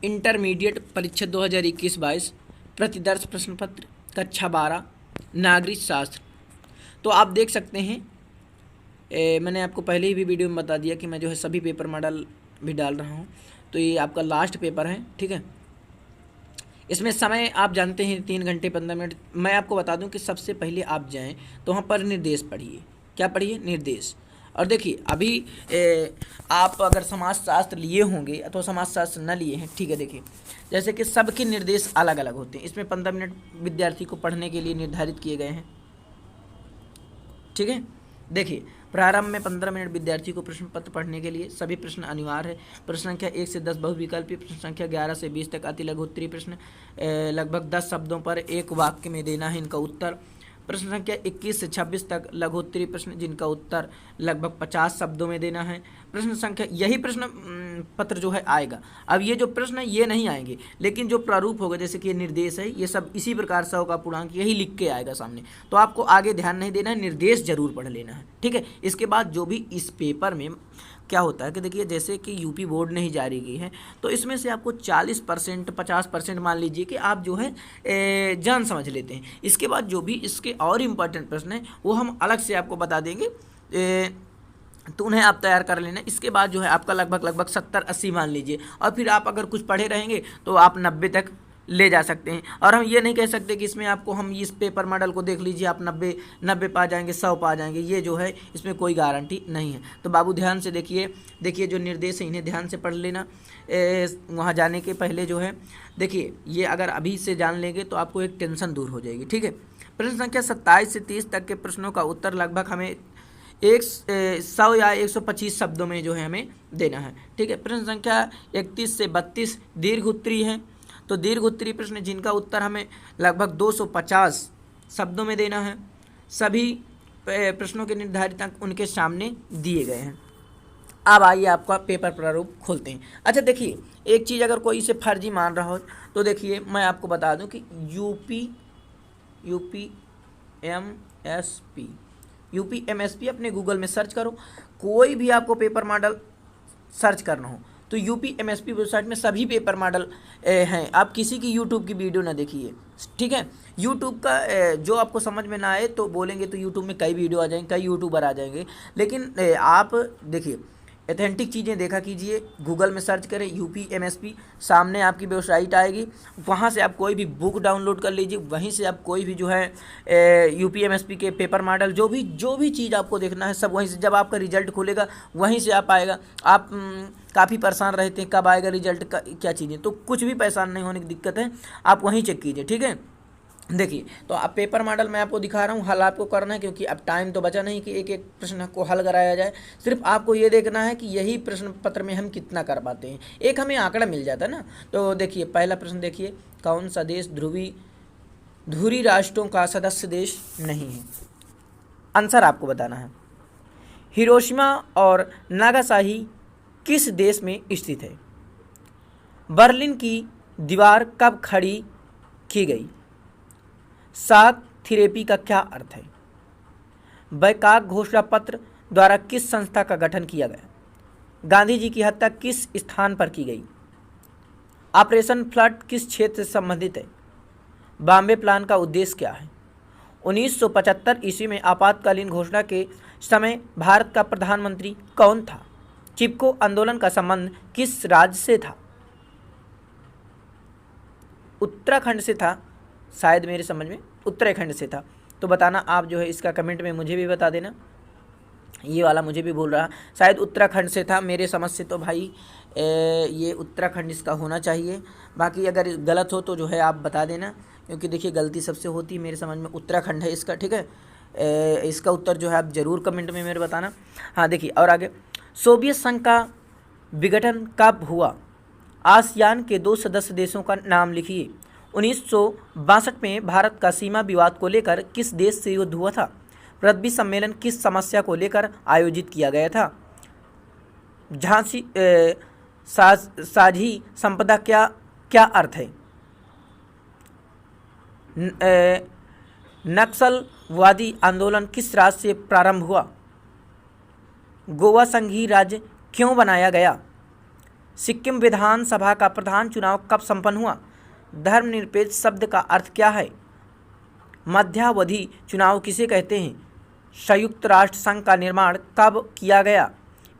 Intermediate परीक्षा 2021-22 प्रतिदर्श प्रश्न पत्र कक्षा 12 नागरिक शास्त्र। तो आप देख सकते हैं मैंने आपको पहले ही भी वीडियो में बता दिया कि मैं जो है सभी पेपर मॉडल भी डाल रहा हूँ। तो ये आपका लास्ट पेपर है, ठीक है। इसमें समय आप जानते हैं 3 घंटे 15 मिनट। मैं आपको बता दूं कि सबसे पहले आप जाएं तो वहाँ पर निर्देश पढ़िए। क्या पढ़िए? निर्देश। और देखिए अभी आप अगर समाजशास्त्र लिए होंगे अथवा समाजशास्त्र न लिए हैं, ठीक है। देखिए जैसे कि सबके निर्देश अलग अलग होते हैं। इसमें 15 मिनट विद्यार्थी को पढ़ने के लिए निर्धारित किए गए हैं, ठीक है। देखिए प्रारंभ में 15 मिनट विद्यार्थी को प्रश्न पत्र पढ़ने के लिए। सभी प्रश्न अनिवार्य है। प्रश्न संख्या 1 से 10 बहुविकल्पी, प्रश्न संख्या 11 से 20 तक अति लघुत्तरीय प्रश्न लगभग 10 शब्दों पर एक वाक्य में देना है इनका उत्तर। प्रश्न संख्या 21 से 26 तक लघुत्तरीय प्रश्न जिनका उत्तर लगभग 50 शब्दों में देना है। प्रश्न संख्या यही प्रश्न पत्र जो है आएगा। अब ये जो प्रश्न है ये नहीं आएंगे, लेकिन जो प्रारूप होगा जैसे कि ये निर्देश है, ये सब इसी प्रकार 100 का पूर्णांक यही लिख के आएगा सामने। तो आपको आगे ध्यान नहीं देना है, निर्देश जरूर पढ़ लेना है, ठीक है। इसके बाद जो भी इस पेपर में क्या होता है कि देखिए जैसे कि यूपी बोर्ड ने ही जारी की है, तो इसमें से आपको 40% 50% मान लीजिए कि आप जो है जान समझ लेते हैं। इसके बाद जो भी इसके और इम्पोर्टेंट प्रश्न हैं वो हम अलग से आपको बता देंगे, तो उन्हें आप तैयार कर लेना। इसके बाद जो है आपका लगभग 70-80 मान लीजिए, और फिर आप अगर कुछ पढ़े रहेंगे तो आप 90 तक ले जा सकते हैं। और हम ये नहीं कह सकते कि इसमें आपको हम इस पेपर मॉडल को देख लीजिए आप 90 पा जाएंगे, 100 पा जाएंगे, ये जो है इसमें कोई गारंटी नहीं है। तो बाबू ध्यान से देखिए जो निर्देश है इन्हें ध्यान से पढ़ लेना वहाँ जाने के पहले जो है। देखिए ये अगर अभी से जान लेंगे तो आपको एक टेंशन दूर हो जाएगी, ठीक है। प्रश्न संख्या 27 से 30 तक के प्रश्नों का उत्तर लगभग हमें 100 या 125 शब्दों में जो है हमें देना है, ठीक है। प्रश्न संख्या 31 से 32 दीर्घ उत्तरीय है, तो दीर्घ उत्तरीय प्रश्न जिनका उत्तर हमें लगभग 250 शब्दों में देना है। सभी प्रश्नों के निर्धारित अंक उनके सामने दिए गए हैं। अब आइए आपका पेपर प्रारूप खोलते हैं। अच्छा देखिए एक चीज़ अगर कोई इसे फर्जी मान रहा हो तो देखिए मैं आपको बता दूं कि यूपीएमएसपी अपने गूगल में सर्च करो। कोई भी आपको पेपर मॉडल सर्च करना हो तो यूपीएमएसपी वेबसाइट में सभी पेपर मॉडल हैं। आप किसी की यूट्यूब की वीडियो ना देखिए, ठीक है। यूट्यूब का जो आपको समझ में ना आए तो बोलेंगे तो यूट्यूब में कई वीडियो आ जाएंगे, कई यूट्यूबर आ जाएंगे, लेकिन आप देखिए ऑथेंटिक चीज़ें देखा कीजिए। गूगल में सर्च करें यूपीएमएसपी, सामने आपकी वेबसाइट आएगी, वहाँ से आप कोई भी बुक डाउनलोड कर लीजिए। वहीं से आप कोई भी जो है यूपीएमएसपी के पेपर मॉडल जो भी चीज़ आपको देखना है सब वहीं से, जब आपका रिजल्ट खुलेगा वहीं से आप आएगा। आप काफ़ी परेशान रहते हैं कब आएगा रिजल्ट का क्या चीज़ें, तो कुछ भी परेशान नहीं होने की दिक्कत है, आप वहीं चेक कीजिए, ठीक है। देखिए तो अब पेपर मॉडल मैं आपको दिखा रहा हूँ, हल आपको करना है क्योंकि अब टाइम तो बचा नहीं कि एक एक प्रश्न को हल कराया जाए। सिर्फ आपको ये देखना है कि यही प्रश्न पत्र में हम कितना कर पाते हैं, एक हमें आंकड़ा मिल जाता है ना। तो देखिए पहला प्रश्न देखिए, कौन सा देश ध्रुवीय राष्ट्रों का सदस्य देश नहीं है? आंसर आपको बताना है। हिरोशिमा और नागासाकी किस देश में स्थित है? बर्लिन की दीवार कब खड़ी की गई? शॉक थेरेपी का क्या अर्थ है? बैकाक घोषणा पत्र द्वारा किस संस्था का गठन किया गया? गांधी जी की हत्या किस स्थान पर की गई? ऑपरेशन फ्लड किस क्षेत्र से संबंधित है? बॉम्बे प्लान का उद्देश्य क्या है? 1975 ईस्वी में आपातकालीन घोषणा के समय भारत का प्रधानमंत्री कौन था? चिपको आंदोलन का संबंध किस राज्य से था? उत्तराखंड से था, शायद मेरे समझ में उत्तराखंड से था। तो बताना आप जो है इसका कमेंट में मुझे भी बता देना। ये वाला मुझे भी बोल रहा शायद उत्तराखंड से था, मेरे समझ से तो भाई ये उत्तराखंड इसका होना चाहिए। बाकी अगर गलत हो तो जो है आप बता देना, क्योंकि देखिए गलती सबसे होती है। मेरे समझ में उत्तराखंड है इसका, ठीक है। इसका उत्तर जो है आप ज़रूर कमेंट में मेरे बताना। हाँ देखिए और आगे, सोवियत संघ का विघटन कब हुआ? आसियान के 2 सदस्य देशों का नाम लिखिए। 1962 में भारत का सीमा विवाद को लेकर किस देश से युद्ध हुआ था? रग्बी सम्मेलन किस समस्या को लेकर आयोजित किया गया था? झांसी साझी संपदा क्या अर्थ है? नक्सलवादी आंदोलन किस राज्य से प्रारंभ हुआ? गोवा संघीय राज्य क्यों बनाया गया? सिक्किम विधानसभा का प्रधान चुनाव कब संपन्न हुआ? धर्मनिरपेक्ष शब्द का अर्थ क्या है? मध्यावधि चुनाव किसे कहते हैं? संयुक्त राष्ट्र संघ का निर्माण कब किया गया?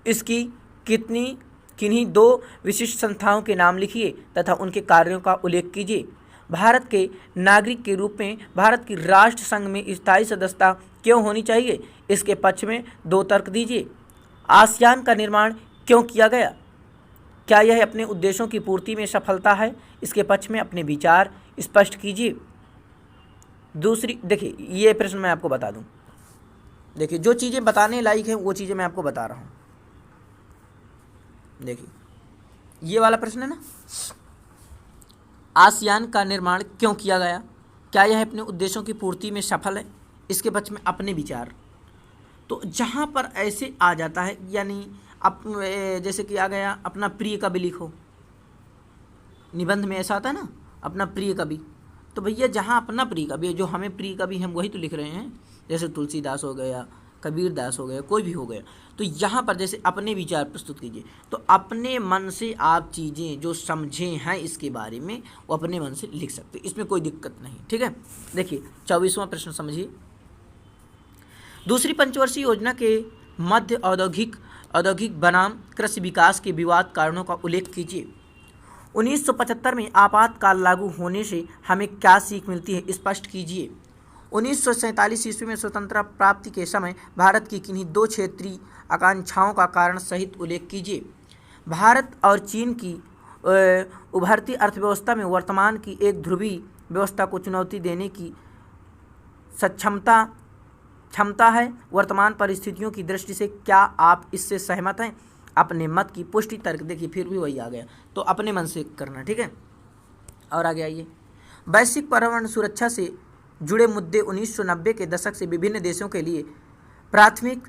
इसकी किन्हीं दो विशिष्ट संस्थाओं के नाम लिखिए तथा उनके कार्यों का उल्लेख कीजिए। भारत के नागरिक के रूप में भारत की राष्ट्र संघ में स्थायी सदस्यता क्यों होनी चाहिए? इसके पक्ष में 2 तर्क दीजिए। आसियान का निर्माण क्यों किया गया? क्या यह अपने उद्देश्यों की पूर्ति में सफलता है? इसके पक्ष में अपने विचार स्पष्ट कीजिए। दूसरी देखिए, ये प्रश्न मैं आपको बता दूं। देखिए, जो चीज़ें बताने लायक हैं वो चीज़ें मैं आपको बता रहा हूँ। देखिए, ये वाला प्रश्न है ना, आसियान का निर्माण क्यों किया गया? क्या यह अपने उद्देश्यों की पूर्ति में सफल है? इसके पक्ष में अपने विचार। तो जहाँ पर ऐसे आ जाता है, यानी जैसे कि आ गया अपना प्रिय कवि लिखो, निबंध में ऐसा आता है ना, अपना प्रिय कवि। तो भैया जहाँ अपना प्रिय कवि है, जो हमें प्रिय कवि हम वही तो लिख रहे हैं। जैसे तुलसीदास हो गया, कबीर दास हो गया, कोई भी हो गया। तो यहाँ पर जैसे अपने विचार प्रस्तुत कीजिए, तो अपने मन से आप चीज़ें जो समझे हैं इसके बारे में वो अपने मन से लिख सकते, इसमें कोई दिक्कत नहीं। ठीक है, देखिए 24वां प्रश्न समझिए। दूसरी पंचवर्षीय योजना के मध्य औद्योगिक बनाम कृषि विकास के विवाद कारणों का उल्लेख कीजिए। 1975 में आपातकाल लागू होने से हमें क्या सीख मिलती है? स्पष्ट कीजिए। 1947 ईस्वी में स्वतंत्रता प्राप्ति के समय भारत की किन्हीं 2 क्षेत्रीय आकांक्षाओं का कारण सहित उल्लेख कीजिए। भारत और चीन की उभरती अर्थव्यवस्था में वर्तमान की एक ध्रुवीय व्यवस्था को चुनौती देने की क्षमता है। वर्तमान परिस्थितियों की दृष्टि से क्या आप इससे सहमत हैं? अपने मत की पुष्टि तर्क। देखिए, फिर भी वही आ गया, तो अपने मन से करना। ठीक है, और आगे आइए। वैश्विक पर्यावरण सुरक्षा से जुड़े मुद्दे 1990 के दशक से विभिन्न देशों के लिए प्राथमिक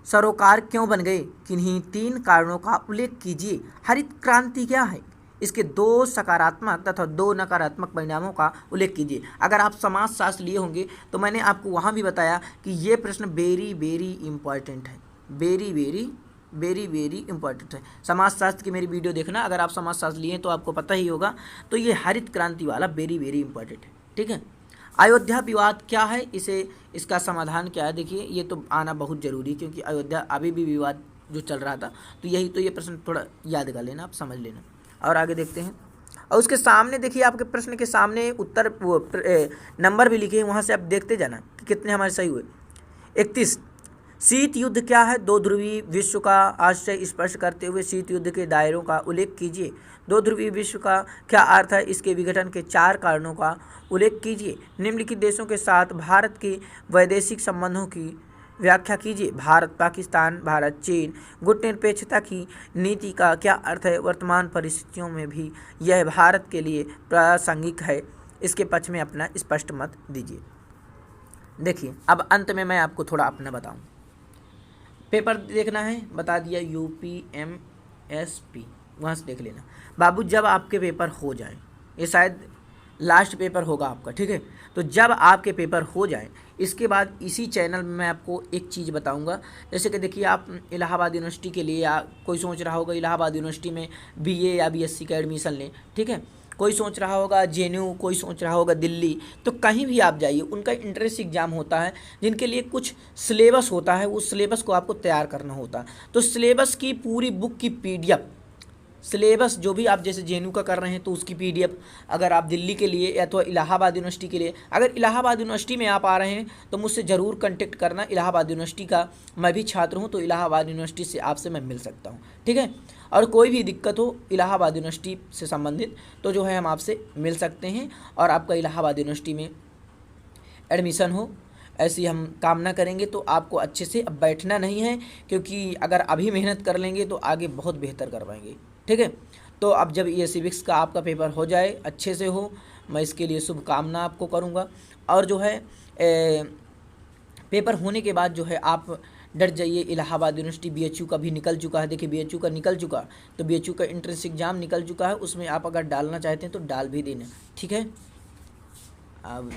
सरोकार क्यों बन गए? किन्हीं 3 कारणों का उल्लेख कीजिए। हरित क्रांति क्या है? इसके 2 सकारात्मक तथा 2 नकारात्मक परिणामों का उल्लेख कीजिए। अगर आप समाजशास्त्र लिए होंगे तो मैंने आपको वहाँ भी बताया कि ये प्रश्न वेरी वेरी इंपॉर्टेंट है, वेरी वेरी इंपॉर्टेंट है। समाजशास्त्र की मेरी वीडियो देखना, अगर आप समाजशास्त्र लिए हैं तो आपको पता ही होगा। तो ये हरित क्रांति वाला वेरी वेरी इंपॉर्टेंट है। ठीक है, अयोध्या विवाद क्या है? इसका समाधान क्या है? देखिए, ये तो आना बहुत ज़रूरी, क्योंकि अयोध्या अभी भी विवाद जो चल रहा था। तो यही तो, ये प्रश्न थोड़ा याद कर लेना, आप समझ लेना। और आगे देखते हैं। और उसके सामने देखिए, आपके प्रश्न के सामने उत्तर नंबर भी लिखे हैं, वहाँ से आप देखते जाना कि कितने हमारे सही हुए। 31, शीत युद्ध क्या है? 2 ध्रुवीय विश्व का आशय स्पष्ट करते हुए शीत युद्ध के दायरों का उल्लेख कीजिए। 2 ध्रुवीय विश्व का क्या अर्थ है? इसके विघटन के 4 कारणों का उल्लेख कीजिए। निम्नलिखित देशों के साथ भारत के वैदेशिक संबंधों की व्याख्या कीजिए। भारत पाकिस्तान, भारत चीन। गुटनिरपेक्षता की नीति का क्या अर्थ है? वर्तमान परिस्थितियों में भी यह भारत के लिए प्रासंगिक है। इसके पक्ष में अपना स्पष्ट मत दीजिए। देखिए, अब अंत में मैं आपको थोड़ा अपना बताऊं। पेपर देखना है, बता दिया, UPMSP, वहाँ से देख लेना। बाबू, जब आपके पेपर हो जाए, ये शायद लास्ट पेपर होगा आपका, ठीक है, तो जब आपके पेपर हो जाए इसके बाद इसी चैनल में मैं आपको एक चीज़ बताऊंगा। जैसे कि देखिए, आप इलाहाबाद यूनिवर्सिटी के लिए, या कोई सोच रहा होगा इलाहाबाद यूनिवर्सिटी में BA या BSc का एडमिशन लें, ठीक है, कोई सोच रहा होगा JNU, कोई सोच रहा होगा दिल्ली, तो कहीं भी आप जाइए, उनका इंट्रेंस एग्ज़ाम होता है जिनके लिए कुछ सिलेबस होता है, उस सिलेबस को आपको तैयार करना होता है। तो सिलेबस की पूरी बुक की PDF, सिलेबस जो भी आप जैसे JNU का कर रहे हैं तो उसकी PDF, अगर आप दिल्ली के लिए या तो इलाहाबाद यूनिवर्सिटी के लिए, अगर इलाहाबाद यूनिवर्सिटी में आप आ रहे हैं तो मुझसे ज़रूर कांटेक्ट करना। इलाहाबाद यूनिवर्सिटी का मैं भी छात्र हूं, तो इलाहाबाद यूनिवर्सिटी से आपसे मैं मिल सकता हूं, ठीक है। और कोई भी दिक्कत हो इलाहाबाद यूनिवर्सिटी से संबंधित तो जो है हम आपसे मिल सकते हैं और आपका इलाहाबाद यूनिवर्सिटी में एडमिशन हो, ऐसी हम कामना करेंगे। तो आपको अच्छे से अब बैठना नहीं है, क्योंकि अगर अभी मेहनत कर लेंगे तो आगे बहुत बेहतर कर पाएंगे, ठीक है। तो अब जब ये सिविक्स का आपका पेपर हो जाए, अच्छे से हो, मैं इसके लिए शुभकामना आपको करूँगा। और जो है पेपर होने के बाद जो है आप डर जाइए, इलाहाबाद यूनिवर्सिटी BHU का भी निकल चुका है। देखिए, BHU का निकल चुका, तो BHU का एंट्रेंस एग्ज़ाम निकल चुका है, उसमें आप अगर डालना चाहते हैं तो डाल भी देना, ठीक है। अब